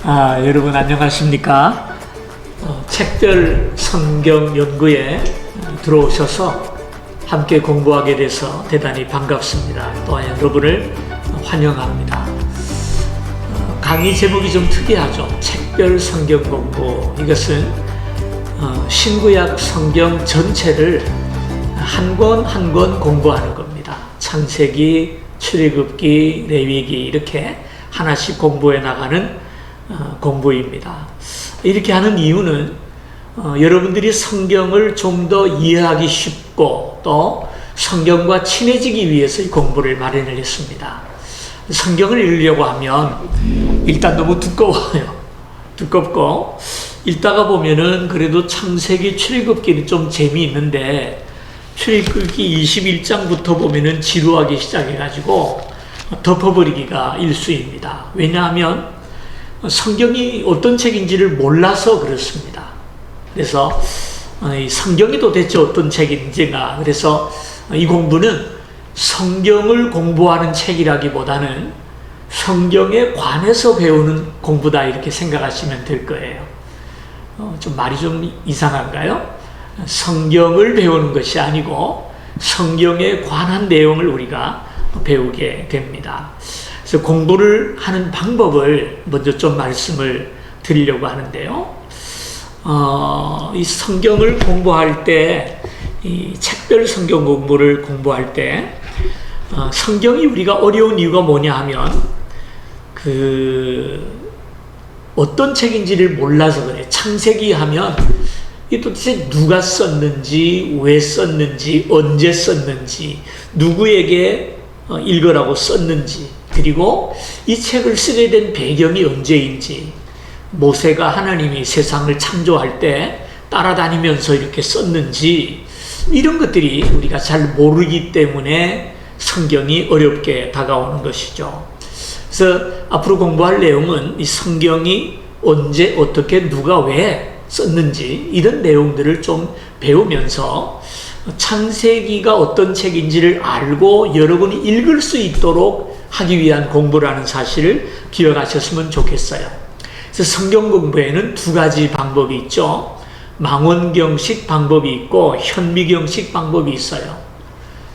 여러분 안녕하십니까? 책별 성경 연구에 들어오셔서 함께 공부하게 돼서 대단히 반갑습니다. 또한 여러분을 환영합니다. 강의 제목이 좀 특이하죠. 책별 성경 공부. 이것은 신구약 성경 전체를 한 권 한 권 공부하는 겁니다. 창세기, 출애굽기, 레위기 이렇게 하나씩 공부해 나가는 공부입니다. 이렇게 하는 이유는 여러분들이 성경을 좀 더 이해하기 쉽고 또 성경과 친해지기 위해서 이 공부를 마련을 했습니다. 성경을 읽으려고 하면 일단 너무 두꺼워요. 두껍고 읽다가 보면은 그래도 창세기, 출애굽기는 좀 재미있는데 출애굽기 21장부터 보면은 지루하기 시작해가지고 덮어버리기가 일쑤입니다. 왜냐하면 성경이 어떤 책인지를 몰라서 그렇습니다. 그래서 성경이 도대체 어떤 책인지가, 그래서 이 공부는 성경을 공부하는 책이라기보다는 성경에 관해서 배우는 공부다 이렇게 생각하시면 될 거예요. 좀 말이 좀 이상한가요? 성경을 배우는 것이 아니고 성경에 관한 내용을 우리가 배우게 됩니다. 그래서 공부를 하는 방법을 먼저 좀 말씀을 드리려고 하는데요. 이 성경을 공부할 때, 이 책별 성경 공부를 공부할 때, 성경이 우리가 어려운 이유가 뭐냐 하면, 어떤 책인지를 몰라서 그래. 창세기 하면, 이 도대체 누가 썼는지, 왜 썼는지, 언제 썼는지, 누구에게 읽으라고 썼는지, 그리고 이 책을 쓰게 된 배경이 언제인지, 모세가 하나님이 세상을 창조할 때 따라다니면서 이렇게 썼는지, 이런 것들이 우리가 잘 모르기 때문에 성경이 어렵게 다가오는 것이죠. 그래서 앞으로 공부할 내용은 이 성경이 언제, 어떻게, 누가, 왜 썼는지 이런 내용들을 좀 배우면서 창세기가 어떤 책인지를 알고 여러분이 읽을 수 있도록 하기 위한 공부라는 사실을 기억하셨으면 좋겠어요. 그래서 성경 공부에는 두 가지 방법이 있죠. 망원경식 방법이 있고 현미경식 방법이 있어요.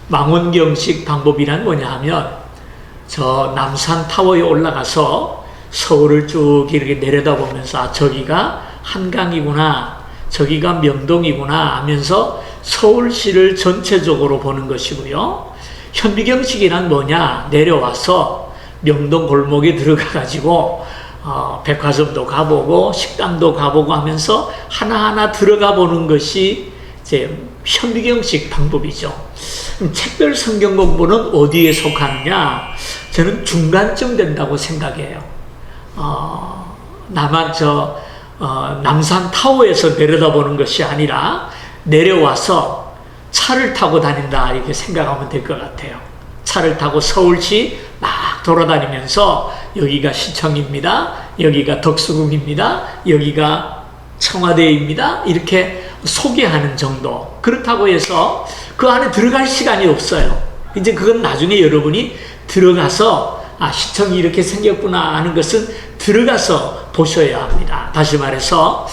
망원경식 방법이란 뭐냐 하면 저 남산 타워에 올라가서 서울을 쭉 이렇게 내려다보면서 저기가 한강이구나, 저기가 명동이구나 하면서 서울시를 전체적으로 보는 것이고요. 현미경식이란 뭐냐, 내려와서 명동 골목에 들어가가지고 백화점도 가보고 식당도 가보고 하면서 하나하나 들어가 보는 것이 이제 현미경식 방법이죠. 그럼 책별 성경 공부는 어디에 속하느냐? 저는 중간쯤 된다고 생각해요. 남산 타워에서 내려다보는 것이 아니라 내려와서 차를 타고 다닌다 이렇게 생각하면 될 것 같아요. 차를 타고 서울시 막 돌아다니면서 여기가 시청입니다, 여기가 덕수궁입니다, 여기가 청와대입니다 이렇게 소개하는 정도. 그렇다고 해서 그 안에 들어갈 시간이 없어요. 이제 그건 나중에 여러분이 들어가서 시청이 이렇게 생겼구나 하는 것은 들어가서 보셔야 합니다. 다시 말해서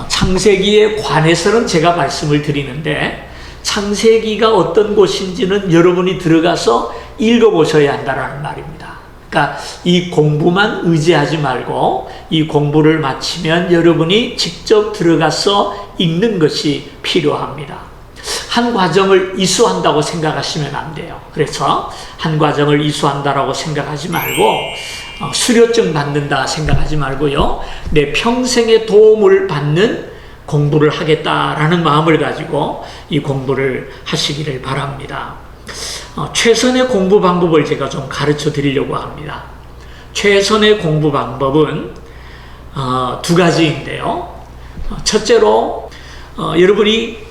창세기에 관해서는 제가 말씀을 드리는데 창세기가 어떤 곳인지는 여러분이 들어가서 읽어보셔야 한다는 말입니다. 그러니까 이 공부만 의지하지 말고 이 공부를 마치면 여러분이 직접 들어가서 읽는 것이 필요합니다. 한 과정을 이수한다고 생각하시면 안 돼요. 그래서 한 과정을 이수한다라고 생각하지 말고 수료증 받는다 생각하지 말고요. 내 평생의 도움을 받는 공부를 하겠다라는 마음을 가지고 이 공부를 하시기를 바랍니다. 최선의 공부 방법을 제가 좀 가르쳐 드리려고 합니다. 최선의 공부 방법은 두 가지인데요. 첫째로 여러분이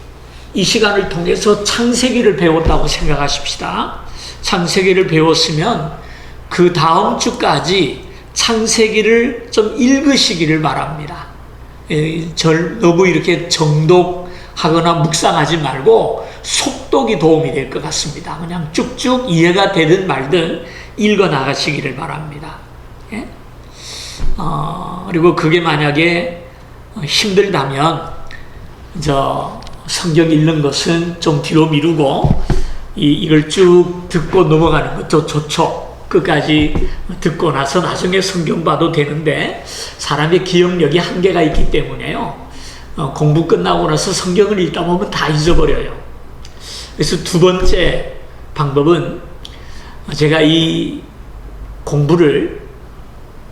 이 시간을 통해서 창세기를 배웠다고 생각하십시다. 창세기를 배웠으면 그 다음 주까지 창세기를 좀 읽으시기를 바랍니다. 너무 이렇게 정독하거나 묵상하지 말고 속독이 도움이 될 것 같습니다. 그냥 쭉쭉 이해가 되든 말든 읽어 나가시기를 바랍니다. 예? 그리고 그게 만약에 힘들다면 성경 읽는 것은 좀 뒤로 미루고 이걸 쭉 듣고 넘어가는 것도 좋죠. 끝까지 듣고 나서 나중에 성경 봐도 되는데 사람의 기억력이 한계가 있기 때문에요. 공부 끝나고 나서 성경을 읽다 보면 다 잊어버려요. 그래서 두 번째 방법은 제가 이 공부를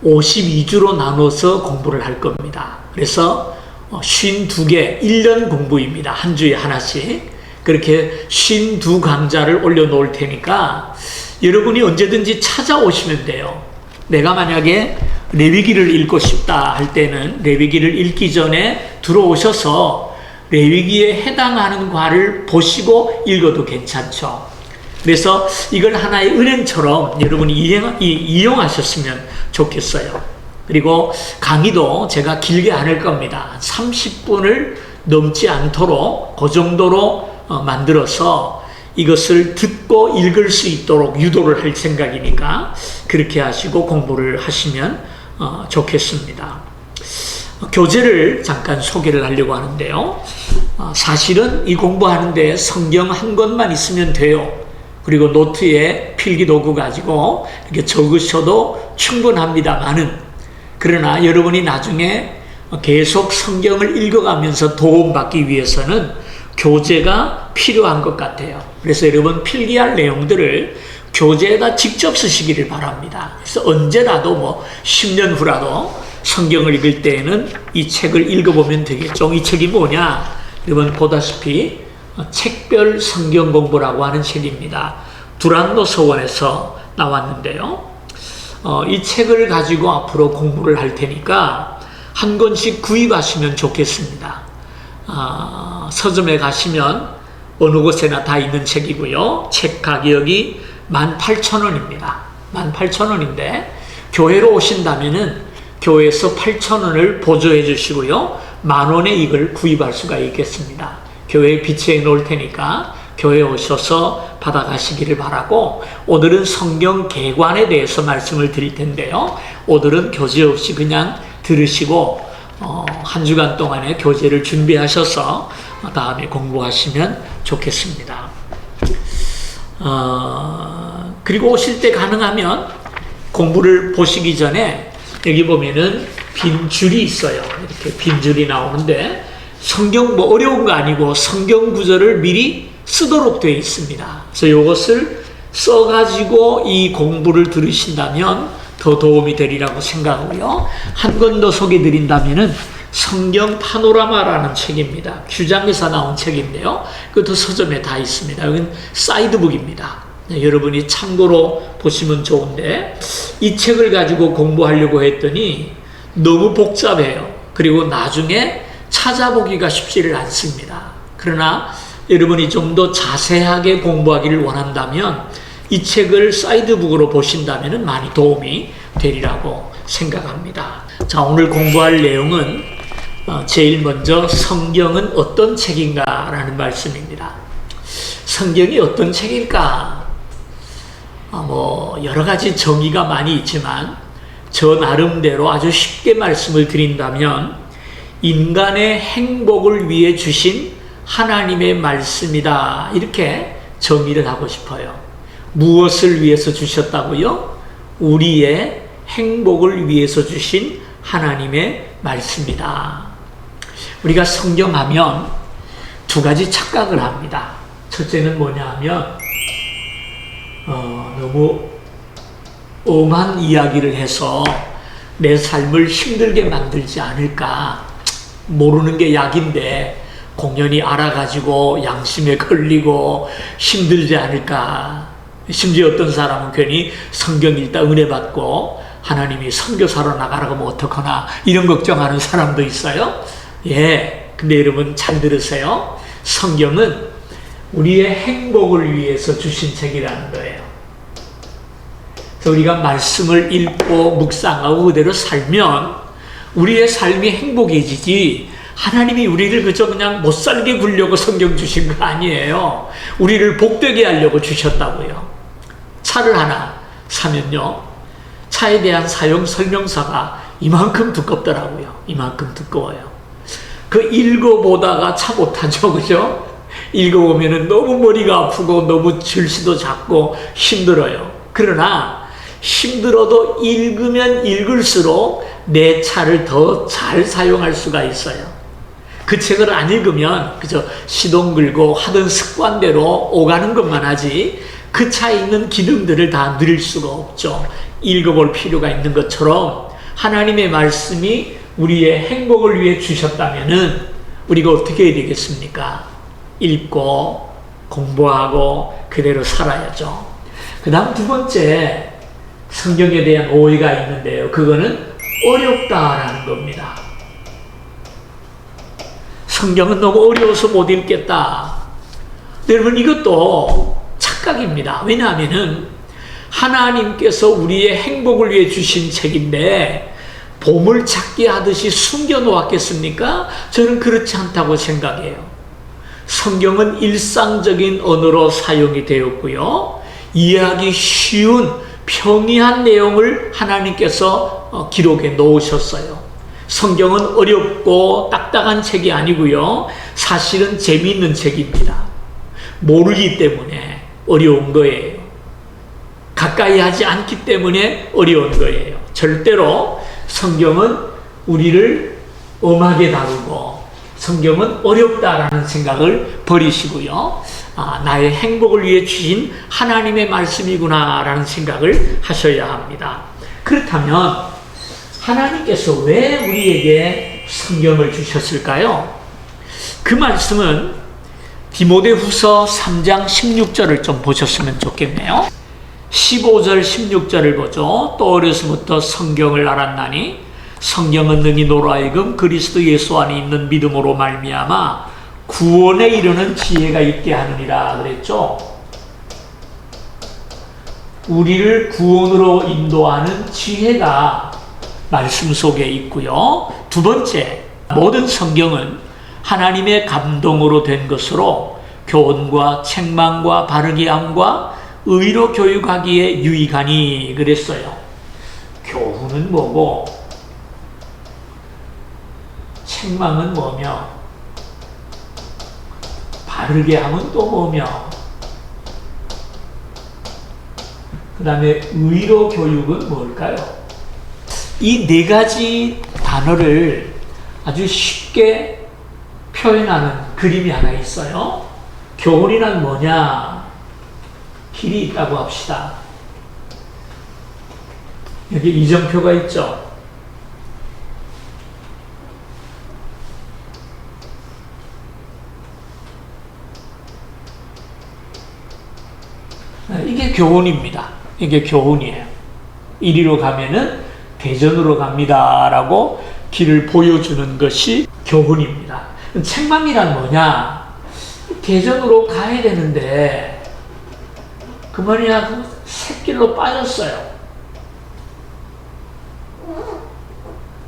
52주로 나눠서 공부를 할 겁니다. 그래서 52개 1년 공부입니다. 한 주에 하나씩. 그렇게 52강좌를 올려놓을 테니까 여러분이 언제든지 찾아오시면 돼요. 내가 만약에 레위기를 읽고 싶다 할 때는 레위기를 읽기 전에 들어오셔서 레위기에 해당하는 과를 보시고 읽어도 괜찮죠. 그래서 이걸 하나의 은행처럼 여러분이 이용하셨으면 좋겠어요. 그리고 강의도 제가 길게 안 할 겁니다. 30분을 넘지 않도록 그 정도로 만들어서 이것을 듣고 읽을 수 있도록 유도를 할 생각이니까 그렇게 하시고 공부를 하시면 좋겠습니다. 교재를 잠깐 소개를 하려고 하는데요. 사실은 이 공부하는데 성경 한 권만 있으면 돼요. 그리고 노트에 필기도구 가지고 이렇게 적으셔도 충분합니다만은, 그러나 여러분이 나중에 계속 성경을 읽어가면서 도움받기 위해서는 교재가 필요한 것 같아요. 그래서 여러분 필기할 내용들을 교재에다 직접 쓰시기를 바랍니다. 그래서 언제라도 10년 후라도 성경을 읽을 때에는 이 책을 읽어보면 되겠죠. 이 책이 뭐냐? 여러분 보다시피 책별 성경 공부라고 하는 책입니다. 두란노 서원에서 나왔는데요. 이 책을 가지고 앞으로 공부를 할 테니까 한 권씩 구입하시면 좋겠습니다. 서점에 가시면 어느 곳에나 다 있는 책이고요. 책 가격이 18,000원입니다. 18,000원인데 교회로 오신다면은 교회에서 8,000원을 보조해 주시고요. 10,000원에 이걸 구입할 수가 있겠습니다. 교회에 비치해 놓을 테니까 교회에 오셔서 받아가시기를 바라고, 오늘은 성경 개관에 대해서 말씀을 드릴 텐데요. 오늘은 교재 없이 그냥 들으시고 한 주간 동안의 교재를 준비하셔서 다음에 공부하시면 좋겠습니다. 그리고 오실 때 가능하면 공부를 보시기 전에 여기 보면은 빈 줄이 있어요. 이렇게 빈 줄이 나오는데 성경 어려운 거 아니고 성경 구절을 미리 쓰도록 되어 있습니다. 그래서 이것을 써가지고 이 공부를 들으신다면 더 도움이 되리라고 생각하고요. 한 권 더 소개해 드린다면은 성경 파노라마라는 책입니다. 규장에서 나온 책인데요. 그것도 서점에 다 있습니다. 여기는 사이드북입니다. 여러분이 참고로 보시면 좋은데, 이 책을 가지고 공부하려고 했더니 너무 복잡해요. 그리고 나중에 찾아보기가 쉽지를 않습니다. 그러나 여러분이 좀 더 자세하게 공부하기를 원한다면 이 책을 사이드북으로 보신다면 많이 도움이 되리라고 생각합니다. 자, 오늘 공부할 내용은 제일 먼저 성경은 어떤 책인가 라는 말씀입니다. 성경이 어떤 책일까? 여러 가지 정의가 많이 있지만 저 나름대로 아주 쉽게 말씀을 드린다면 인간의 행복을 위해 주신 하나님의 말씀이다, 이렇게 정의를 하고 싶어요. 무엇을 위해서 주셨다고요? 우리의 행복을 위해서 주신 하나님의 말씀이다. 우리가 성경하면 두 가지 착각을 합니다. 첫째는 뭐냐 하면 너무 엄한 이야기를 해서 내 삶을 힘들게 만들지 않을까, 모르는 게 약인데 공연히 알아가지고 양심에 걸리고 힘들지 않을까. 심지어 어떤 사람은 괜히 성경 읽다 은혜 받고 하나님이 선교사로 나가라고 하면 어떡하나 이런 걱정하는 사람도 있어요. 근데 여러분 잘 들으세요. 성경은 우리의 행복을 위해서 주신 책이라는 거예요. 그래서 우리가 말씀을 읽고 묵상하고 그대로 살면 우리의 삶이 행복해지지, 하나님이 우리를 그냥 못 살게 굴려고 성경 주신 거 아니에요. 우리를 복되게 하려고 주셨다고요. 차를 하나 사면요, 차에 대한 사용 설명서가 이만큼 두껍더라고요. 이만큼 두꺼워요. 그 읽어보다가 참 못하죠. 그죠? 읽어보면은 너무 머리가 아프고 너무 글씨도 작고 힘들어요. 그러나 힘들어도 읽으면 읽을수록 내 차를 더 잘 사용할 수가 있어요. 그 책을 안 읽으면 그저 시동 걸고 하던 습관대로 오가는 것만 하지 그 차에 있는 기능들을 다 누릴 수가 없죠. 읽어볼 필요가 있는 것처럼 하나님의 말씀이 우리의 행복을 위해 주셨다면은 우리가 어떻게 해야 되겠습니까? 읽고 공부하고 그대로 살아야죠. 그 다음 두 번째 성경에 대한 오해가 있는데요. 그거는 어렵다라는 겁니다. 성경은 너무 어려워서 못 읽겠다. 여러분 이것도 착각입니다. 왜냐하면은 하나님께서 우리의 행복을 위해 주신 책인데 보물찾기 하듯이 숨겨놓았겠습니까? 저는 그렇지 않다고 생각해요. 성경은 일상적인 언어로 사용이 되었고요. 이해하기 쉬운 평이한 내용을 하나님께서 기록해 놓으셨어요. 성경은 어렵고 딱딱한 책이 아니고요. 사실은 재미있는 책입니다. 모르기 때문에 어려운 거예요. 가까이 하지 않기 때문에 어려운 거예요. 절대로 성경은 우리를 엄하게 다루고 성경은 어렵다라는 생각을 버리시고요. 나의 행복을 위해 주신 하나님의 말씀이구나라는 생각을 하셔야 합니다. 그렇다면 하나님께서 왜 우리에게 성경을 주셨을까요? 그 말씀은 디모데후서 3장 16절을 좀 보셨으면 좋겠네요. 15절 16절을 보죠. 또 어려서부터 성경을 알았나니 성경은 능히 너로 하여금 그리스도 예수 안에 있는 믿음으로 말미암아 구원에 이르는 지혜가 있게 하느니라 그랬죠. 우리를 구원으로 인도하는 지혜가 말씀 속에 있고요. 두 번째, 모든 성경은 하나님의 감동으로 된 것으로 교훈과 책망과 바르게 함과 의로 교육하기에 유익하니 그랬어요. 교훈은 뭐고 책망은 뭐며 바르게 함은 또 뭐며 그 다음에 의로 교육은 뭘까요? 이 네 가지 단어를 아주 쉽게 표현하는 그림이 하나 있어요. 교훈이란 뭐냐? 길이 있다고 합시다. 여기 이정표가 있죠. 이게 교훈입니다. 이게 교훈이에요. 이리로 가면은 대전으로 갑니다 라고 길을 보여주는 것이 교훈입니다. 책망이란 뭐냐? 대전으로 가야 되는데 그만이야 샛길로 빠졌어요.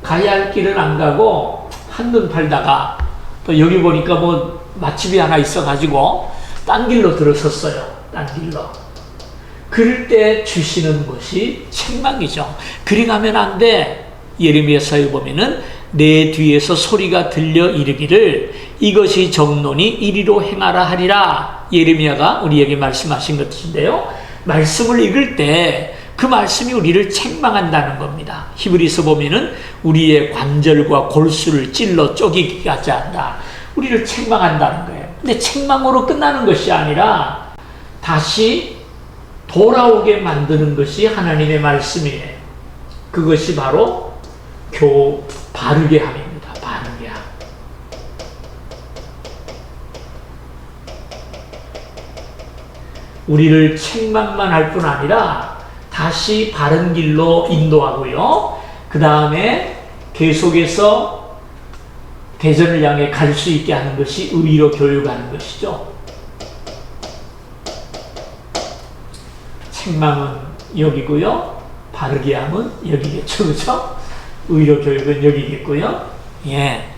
가야 할 길은 안 가고 한눈 팔다가 또 여기 보니까 뭐 맛집이 하나 있어가지고 딴 길로 들어섰어요. 딴 길로. 그럴 때 주시는 것이 책망이죠. 그리 가면 안 돼. 예레미야서에 보면은 내 뒤에서 소리가 들려 이르기를 이것이 정론이 이리로 행하라 하리라. 예레미야가 우리에게 말씀하신 것인데요. 말씀을 읽을 때 그 말씀이 우리를 책망한다는 겁니다. 히브리서 보면은 우리의 관절과 골수를 찔러 쪼개게 하지 않다. 우리를 책망한다는 거예요. 근데 책망으로 끝나는 것이 아니라 다시 돌아오게 만드는 것이 하나님의 말씀이에요. 그것이 바로 바르게 함입니다. 바르게 함. 우리를 책망만 할 뿐 아니라 다시 바른 길로 인도하고요. 그 다음에 계속해서 대전을 향해 갈 수 있게 하는 것이 의로 교육하는 것이죠. 책망은 여기고요. 바르게 함은 여기겠죠. 그렇죠? 의로 교육은 여기겠고요. 예.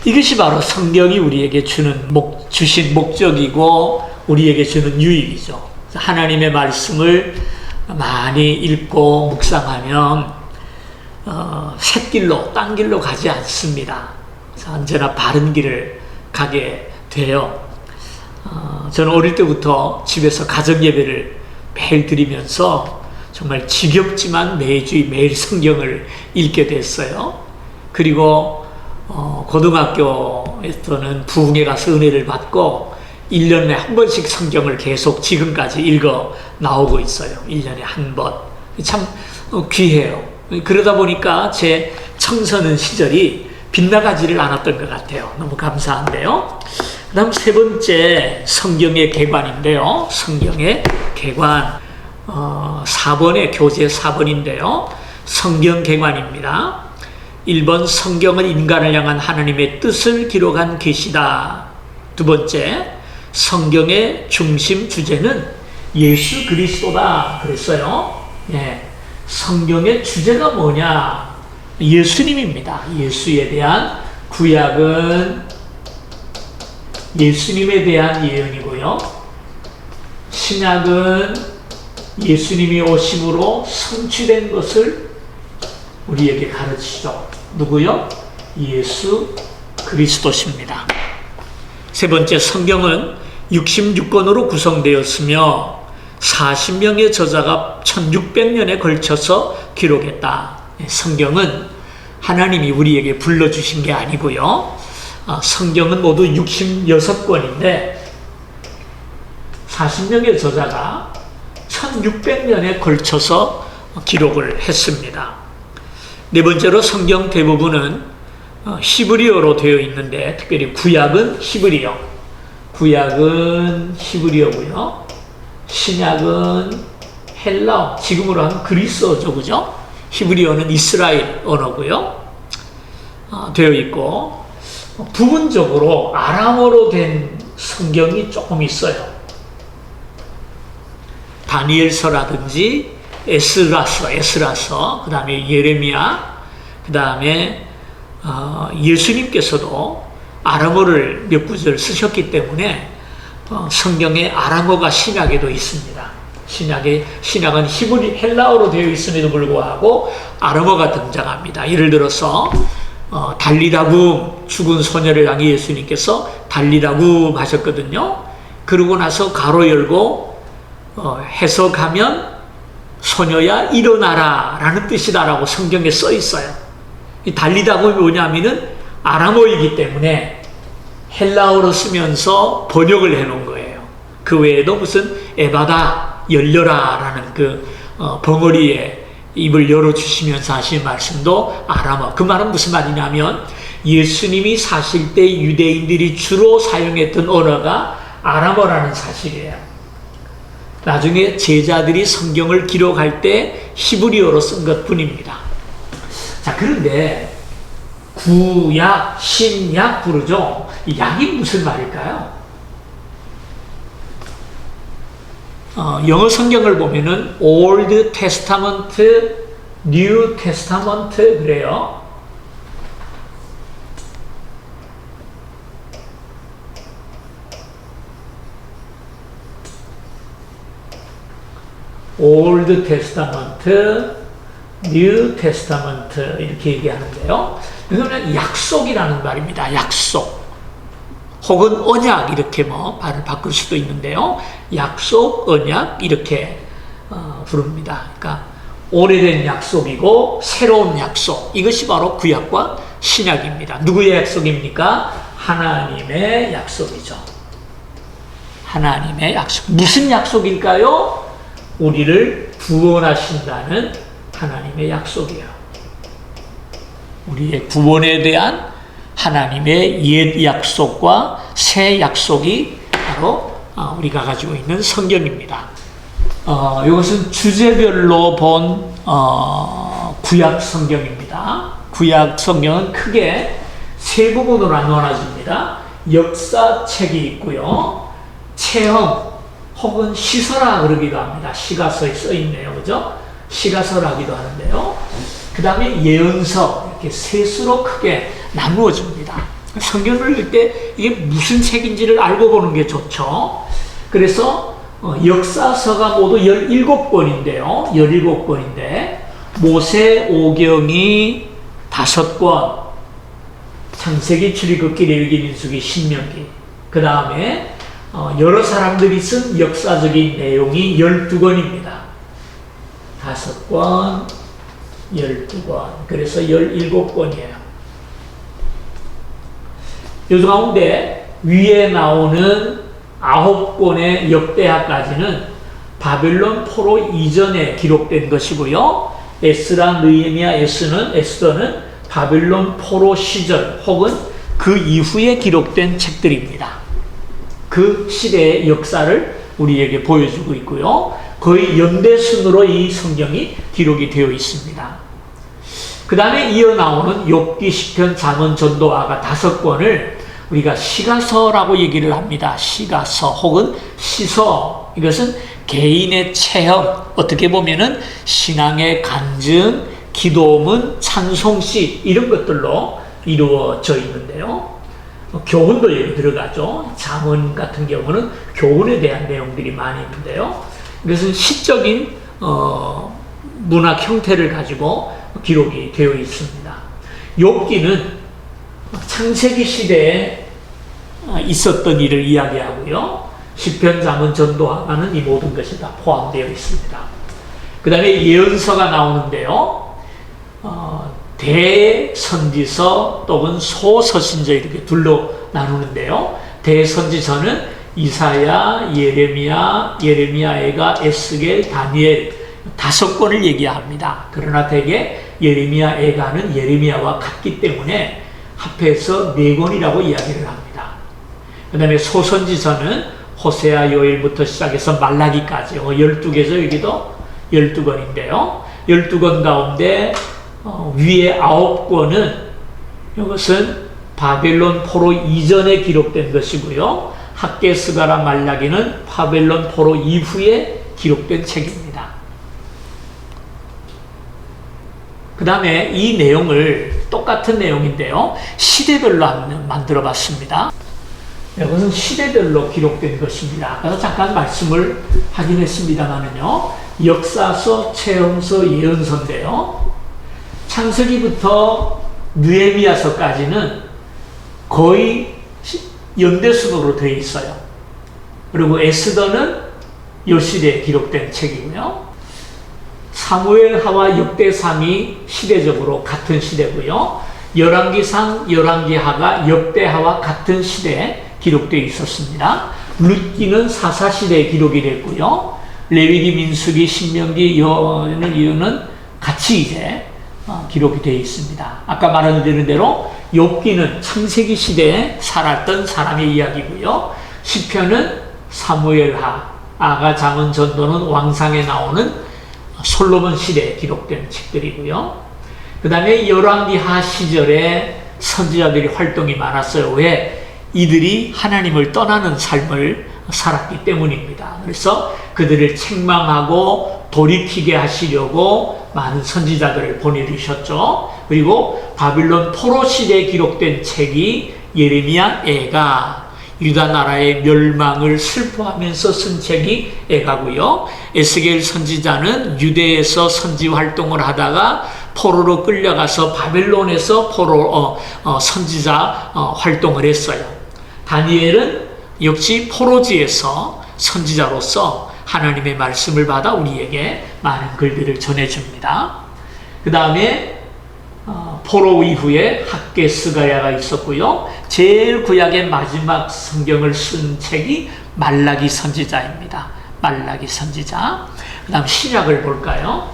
이것이 바로 성경이 우리에게 주신 목적이고 우리에게 주는 유익이죠. 하나님의 말씀을 많이 읽고 묵상하면 샛길로, 딴 길로 가지 않습니다. 그래서 언제나 바른 길을 가게 돼요. 저는 어릴 때부터 집에서 가정 예배를 매일 드리면서 정말 지겹지만 매일 성경을 읽게 됐어요. 그리고 고등학교에서는 부흥회 가서 은혜를 받고 1년에 한 번씩 성경을 계속 지금까지 읽어 나오고 있어요. 1년에 한 번. 참 귀해요. 그러다 보니까 제 청소년 시절이 빗나가지를 않았던 것 같아요. 너무 감사한데요. 그 다음 세 번째 성경의 개관인데요. 성경의 개관 4번의 교재 4번인데요. 성경 개관입니다. 1번 성경은 인간을 향한 하나님의 뜻을 기록한 계시다. 두 번째 성경의 중심 주제는 예수 그리스도다 그랬어요. 예, 성경의 주제가 뭐냐? 예수님입니다. 예수에 대한 구약은 예수님에 대한 예언이고요. 신약은 예수님이 오심으로 성취된 것을 우리에게 가르치죠. 누구요? 예수 그리스도십니다. 세 번째, 성경은 66권으로 구성되었으며 40명의 저자가 1600년에 걸쳐서 기록했다. 성경은 하나님이 우리에게 불러주신 게 아니고요. 성경은 모두 66권인데 40명의 저자가 1600년에 걸쳐서 기록을 했습니다. 네 번째로 성경 대부분은 히브리어로 되어 있는데 특별히 구약은 히브리어, 구약은 히브리어고요. 신약은 헬라어, 지금으로 하면 그리스어죠, 그죠? 히브리어는 이스라엘 언어고요. 되어 있고 부분적으로 아람어로 된 성경이 조금 있어요. 다니엘서라든지 에스라서, 그 다음에 예레미야, 그 다음에 예수님께서도 아람어를 몇 구절 쓰셨기 때문에 성경에 아람어가 신약에도 있습니다. 신약은 헬라어로 되어 있음에도 불구하고 아람어가 등장합니다. 예를 들어서 달리다굼, 죽은 소녀를 향해 예수님께서 달리다굼 하셨거든요. 그러고 나서 가로 열고 해석하면 소녀야 일어나라 라는 뜻이다라고 성경에 써 있어요. 이 달리다굼이 뭐냐면은 아람어이기 때문에 헬라어로 쓰면서 번역을 해 놓은 거예요. 그 외에도 무슨 에바다, 열려라 라는 그 벙어리에 입을 열어주시면서 하신 말씀도 아람어. 그 말은 무슨 말이냐면 예수님이 사실 때 유대인들이 주로 사용했던 언어가 아람어라는 사실이에요. 나중에 제자들이 성경을 기록할 때 히브리어로 쓴 것뿐입니다. 자, 그런데 구약, 신약 부르죠. 이 약이 무슨 말일까요? 영어 성경을 보면은 Old Testament, New Testament 그래요. Old Testament, New Testament 이렇게 얘기하는데요. 이거는 약속이라는 말입니다. 약속. 혹은 언약 이렇게 말을 바꿀 수도 있는데요. 약속, 언약 이렇게 부릅니다. 그러니까 오래된 약속이고 새로운 약속. 이것이 바로 구약과 신약입니다. 누구의 약속입니까? 하나님의 약속이죠. 하나님의 약속. 무슨 약속일까요? 우리를 구원하신다는 하나님의 약속이에요. 우리의 구원에 대한 하나님의 옛 약속과 새 약속이 바로 우리가 가지고 있는 성경입니다. 이것은 주제별로 본 구약 성경입니다. 구약 성경은 크게 세 부분으로 나눠집니다. 역사책이 있고요. 체험 혹은 시서라 그러기도 합니다. 시가서에 써 있네요. 그죠? 시가서라기도 하는데요. 그 다음에 예언서, 이렇게 셋으로 크게 나누어집니다. 성경을 읽을 때 이게 무슨 책인지를 알고 보는 게 좋죠. 그래서 역사서가 모두 17권인데요. 17권인데 모세오경이 5권, 창세기, 출애굽기, 레위기, 민수기, 신명기, 그 다음에 여러 사람들이 쓴 역사적인 내용이 12권입니다. 5권, 12권, 그래서 17권이에요. 이 가운데 위에 나오는 9권의 역대하까지는 바벨론 포로 이전에 기록된 것이고요. 에스라, 느헤미야, 에스더는 바벨론 포로 시절 혹은 그 이후에 기록된 책들입니다. 그 시대의 역사를 우리에게 보여주고 있고요. 거의 연대순으로 이 성경이 기록이 되어 있습니다. 그 다음에 이어 나오는 욥기, 시편, 잠언, 전도아가 5권을 우리가 시가서라고 얘기를 합니다. 시가서 혹은 시서. 이것은 개인의 체험, 어떻게 보면은 신앙의 간증, 기도문, 찬송시 이런 것들로 이루어져 있는데요. 교훈도 여기 들어가죠. 잠언 같은 경우는 교훈에 대한 내용들이 많이 있는데요. 이것은 시적인 문학 형태를 가지고 기록이 되어 있습니다. 욥기는 창세기 시대에 있었던 일을 이야기하고요. 시편, 잠언, 전도하는 이 모든 것이 다 포함되어 있습니다. 그 다음에 예언서가 나오는데요. 대선지서 또는 소서신서 이렇게 둘로 나누는데요. 대선지서는 이사야, 예레미야애가, 에스겔, 다니엘 5권을 얘기합니다. 그러나 대개 예레미야애가는 예레미야와 같기 때문에 합해서 4권이라고 이야기를 합니다. 그 다음에 소선지서는 호세아, 요엘부터 시작해서 말라기까지 12개죠. 여기도 12권인데요. 12권 가운데 위에 9권은 이것은 바벨론 포로 이전에 기록된 것이고요. 학개, 스가랴, 말라기는 바벨론 포로 이후에 기록된 책입니다. 그 다음에 이 내용을 똑같은 내용인데요. 시대별로 한번 만들어 봤습니다. 이것은 시대별로 기록된 것입니다. 그래서 잠깐 말씀을 하긴 했습니다만은요. 역사서, 체험서, 예언서인데요. 창세기부터 느헤미야서까지는 거의 연대순으로 되어 있어요. 그리고 에스더는 이 시대에 기록된 책이고요. 사무엘하와 역대상이 시대적으로 같은 시대고요. 열왕기상, 열왕기하가 역대하와 같은 시대에 기록되어 있었습니다. 룻기는 사사시대에 기록이 됐고요. 레위기, 민수기, 신명기, 이유는 같이 이제 기록이 되어 있습니다. 아까 말씀드린 대로 욥기는 창세기 시대에 살았던 사람의 이야기고요. 시편은 사무엘하, 아가, 잠언, 전도는 왕상에 나오는 솔로몬 시대에 기록된 책들이고요. 그 다음에 열왕기하 시절에 선지자들이 활동이 많았어요. 왜? 이들이 하나님을 떠나는 삶을 살았기 때문입니다. 그래서 그들을 책망하고 돌이키게 하시려고 많은 선지자들을 보내주셨죠. 그리고 바빌론 포로 시대에 기록된 책이 예레미야, 애가, 유다 나라의 멸망을 슬퍼하면서 쓴 책이 애가고요. 에스겔 선지자는 유대에서 선지 활동을 하다가 포로로 끌려가서 바벨론에서 선지자 활동을 했어요. 다니엘은 역시 포로지에서 선지자로서 하나님의 말씀을 받아 우리에게 많은 글들을 전해줍니다. 그 다음에 포로 이후에 학개, 스가랴가 있었고요. 제일 구약의 마지막 성경을 쓴 책이 말라기 선지자입니다. 말라기 선지자. 그 다음 신약을 볼까요?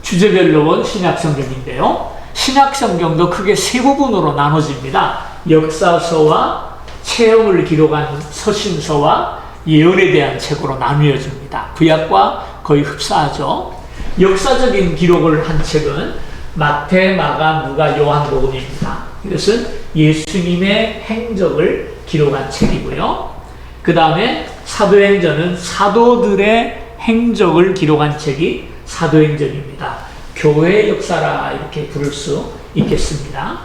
주제별로 본 신약 성경인데요. 신약 성경도 크게 3부분으로 나눠집니다. 역사서와 체험을 기록한 서신서와 예언에 대한 책으로 나누어집니다. 구약과 거의 흡사하죠. 역사적인 기록을 한 책은 마태, 마가, 누가, 요한복음입니다. 이것은 예수님의 행적을 기록한 책이고요. 그 다음에 사도행전은 사도들의 행적을 기록한 책이 사도행전입니다. 교회 역사라 이렇게 부를 수 있겠습니다.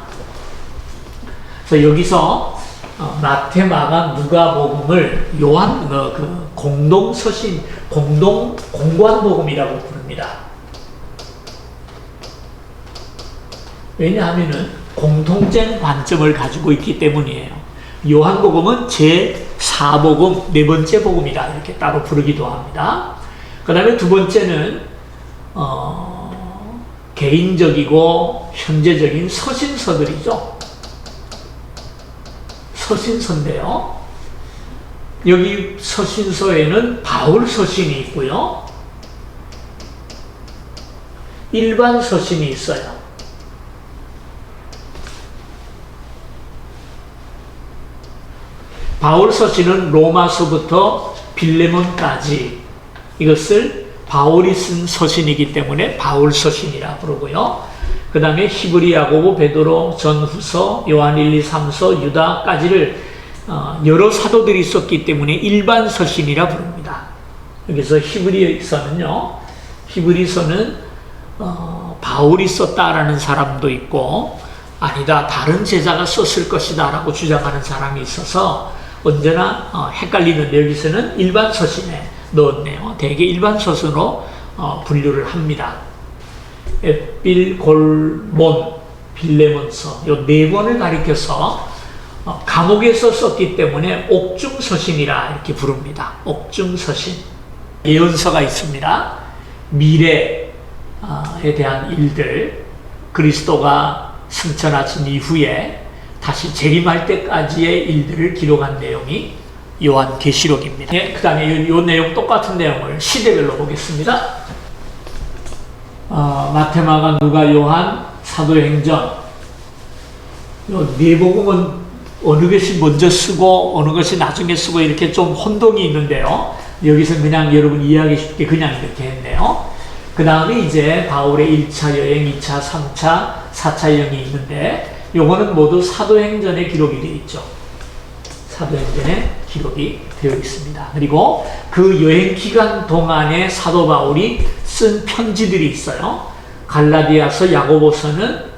그래서 여기서 마태, 마가, 누가복음을 요한 그 공동 서신, 공동 공관 복음이라고 부릅니다. 왜냐하면은 공통된 관점을 가지고 있기 때문이에요. 요한복음은 제4복음, 네 번째 복음이라 이렇게 따로 부르기도 합니다. 그 다음에 두 번째는 개인적이고 현재적인 서신서들이죠. 서신서인데요. 여기 서신서에는 바울 서신이 있고요. 일반 서신이 있어요. 바울 서신은 로마서부터 빌레몬까지 이것을 바울이 쓴 서신이기 때문에 바울 서신이라 부르고요. 그 다음에 히브리, 야고보, 베드로, 전후서, 요한 1, 2, 3서, 유다까지를 여러 사도들이 썼기 때문에 일반 서신이라 부릅니다. 여기서 히브리서는요, 히브리서는 바울이 썼다라는 사람도 있고 아니다, 다른 제자가 썼을 것이다 라고 주장하는 사람이 있어서 언제나 헷갈리는데 여기서는 일반 서신에 넣었네요. 대개 일반 서신으로 분류를 합니다. 에필골몬, 빌레몬서 이 네 권을 가리켜서 감옥에서 썼기 때문에 옥중서신이라 이렇게 부릅니다. 옥중서신. 예언서가 있습니다. 미래에 대한 일들, 그리스도가 승천하신 이후에 다시 재림할 때까지의 일들을 기록한 내용이 요한계시록입니다. 네, 그 다음에 이 내용 똑같은 내용을 시대별로 보겠습니다. 마태, 마가, 누가, 요한, 사도행전 요 네 복음은 어느 것이 먼저 쓰고 어느 것이 나중에 쓰고 이렇게 좀 혼동이 있는데요. 여기서 그냥 여러분 이해하기 쉽게 그냥 이렇게 했네요. 그 다음에 이제 바울의 1차 여행, 2차, 3차, 4차 여행이 있는데 요거는 모두 사도행전에 기록이 되어 있죠. 사도행전에 기록이 되어 있습니다. 그리고 그 여행 기간 동안에 사도 바울이 쓴 편지들이 있어요. 갈라디아서, 야고보서는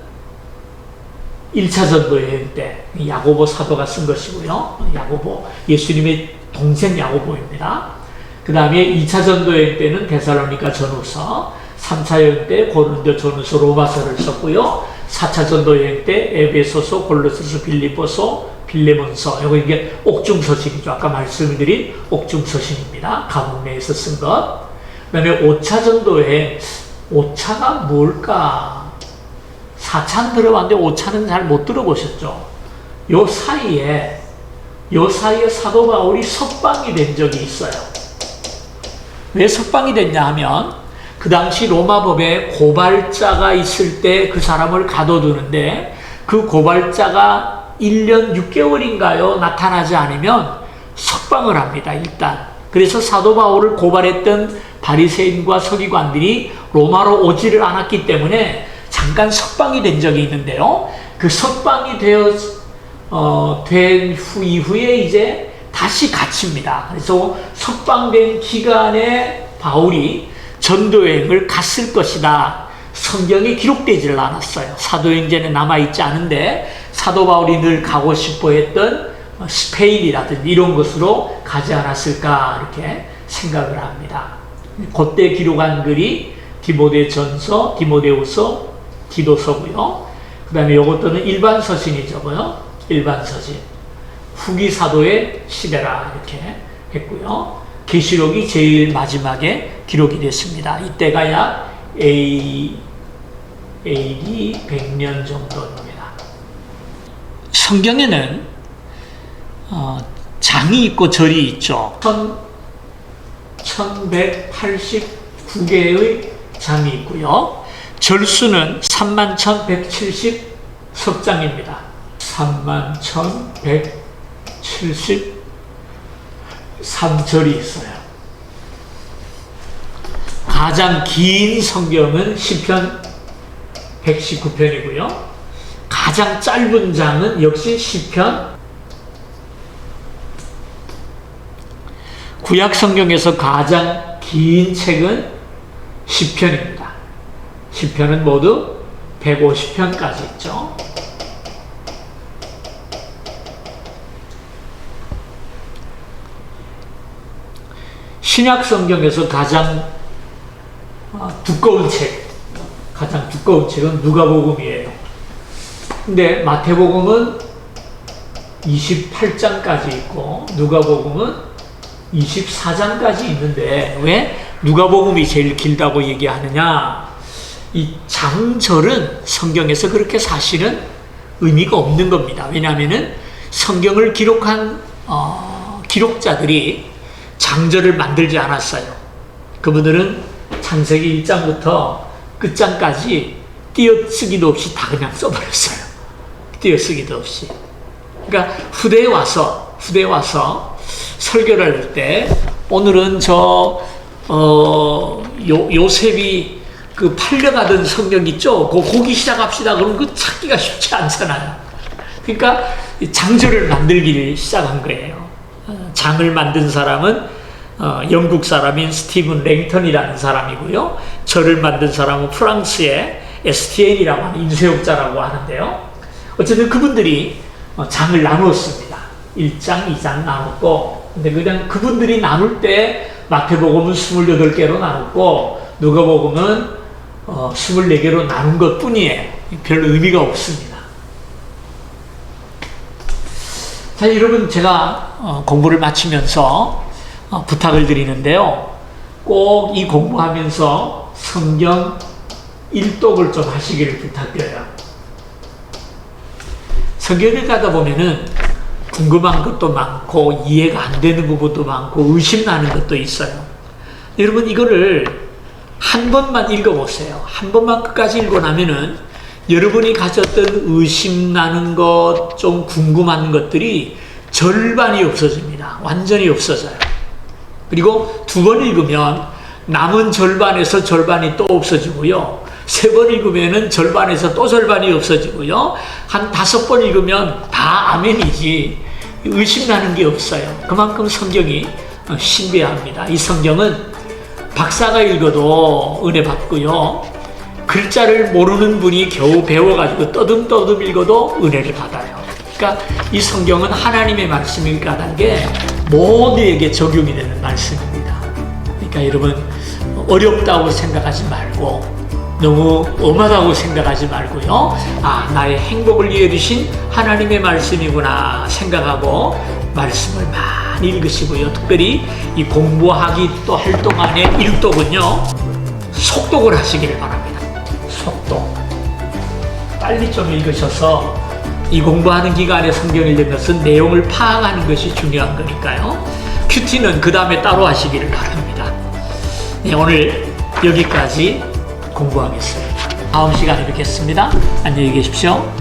1차 전도 여행 때 야고보 사도가 쓴 것이고요. 야고보, 예수님의 동생 야고보입니다. 그 다음에 2차 전도 여행 때는 데살로니가 전후서, 3차 여행 때 고린도 전후서, 로마서를 썼고요. 4차 전도 여행 때 에베소서, 골로새서, 빌립보서, 빌레몬서, 이게 옥중서신이죠. 아까 말씀드린 옥중서신입니다. 감옥 내에서 쓴 것. 그 다음에 5차 전도에 5차가 뭘까? 4차는 들어봤는데 5차는 잘 못 들어보셨죠? 요 사이에 사도 바울이 석방이 된 적이 있어요. 왜 석방이 됐냐 하면 그 당시 로마법에 고발자가 있을 때 그 사람을 가둬두는데 그 고발자가 1년 6개월인가요? 나타나지 않으면 석방을 합니다. 일단. 그래서 사도 바울을 고발했던 바리새인과 서기관들이 로마로 오지를 않았기 때문에 잠깐 석방이 된 적이 있는데요. 그 석방이 된 이후에 이제 다시 갇힙니다. 그래서 석방된 기간에 바울이 전도여행을 갔을 것이다. 성경에 기록되지를 않았어요. 사도행전에 남아있지 않은데 사도 바울이 늘 가고 싶어 했던 스페인이라든지 이런 곳으로 가지 않았을까 이렇게 생각을 합니다. 그때 기록한 글이 디모데전서, 디모데후서, 디도서고요. 그 다음에 이것들은 일반 서신이죠. 일반 서신. 후기 사도의 시대라 이렇게 했고요. 계시록이 제일 마지막에 기록이 됐습니다. 이때가 약 AD 100년 정도입니다. 성경에는 장이 있고 절이 있죠. 1189개의 장이 있고요. 절수는 31,170석장입니다. 31,173절이 있어요. 가장 긴 성경은 시편 119편이고요. 가장 짧은 장은 역시 시편. 구약 성경에서 가장 긴 책은 시편입니다. 시편은 모두 150편까지 있죠. 신약 성경에서 가장 두꺼운 책은 누가복음이에요. 근데 마태복음은 28장까지 있고 누가복음은 24장까지 있는데 왜 누가복음이 제일 길다고 얘기하느냐? 이 장절은 성경에서 그렇게 사실은 의미가 없는 겁니다. 왜냐하면은 성경을 기록한 기록자들이 장절을 만들지 않았어요. 그분들은 창세기 1장부터 끝장까지 띄어쓰기도 없이 다 그냥 써버렸어요. 띄어쓰기도 없이. 그러니까 후대에 와서 설교를 할 때 오늘은 요셉이 그 팔려가던 성경 있죠? 거기 시작합시다. 그러면 그 찾기가 쉽지 않잖아요. 그러니까 장절을 만들기를 시작한 거예요. 장을 만든 사람은 영국 사람인 스티븐 랭턴이라는 사람이고요. 절을 만든 사람은 프랑스의 에스티엔이라고 하는 인쇄업자라고 하는데요. 어쨌든 그분들이 장을 나누었습니다. 1장, 2장 나눴고, 근데 그냥 그분들이 나눌 때 마태복음은 28개로 나눴고, 누가복음은 24개로 나눈 것 뿐이에요. 별 의미가 없습니다. 자, 여러분, 제가 공부를 마치면서 부탁을 드리는데요. 꼭 이 공부하면서 성경 일독을 좀 하시기를 부탁드려요. 성경을 가다 보면은 궁금한 것도 많고 이해가 안 되는 부분도 많고 의심나는 것도 있어요. 여러분 이거를 한 번만 읽어보세요. 한 번만 끝까지 읽어나면은 여러분이 가졌던 의심나는 것, 좀 궁금한 것들이 절반이 없어집니다. 완전히 없어져요. 그리고 두 번 읽으면 남은 절반에서 절반이 또 없어지고요. 세 번 읽으면은 절반에서 또 절반이 없어지고요. 한 5번 읽으면 다 아멘이지 의심나는 게 없어요. 그만큼 성경이 신비합니다. 이 성경은 박사가 읽어도 은혜 받고요. 글자를 모르는 분이 겨우 배워가지고 떠듬떠듬 읽어도 은혜를 받아요. 그러니까 이 성경은 하나님의 말씀이라는 게 모두에게 적용이 되는 말씀입니다. 그러니까 여러분 어렵다고 생각하지 말고 너무 엄하다고 생각하지 말고요. 나의 행복을 위해 주신 하나님의 말씀이구나 생각하고 말씀을 많이 읽으시고요. 특별히 이 공부하기 또 할 동안에 일독은요. 속독을 하시기를 바랍니다. 속독. 빨리 좀 읽으셔서 이 공부하는 기간에 성경을 읽으면서 내용을 파악하는 것이 중요한 거니까요. 큐티는 그 다음에 따로 하시기를 바랍니다. 네, 오늘 여기까지 공부하겠습니다. 다음 시간에 뵙겠습니다. 안녕히 계십시오.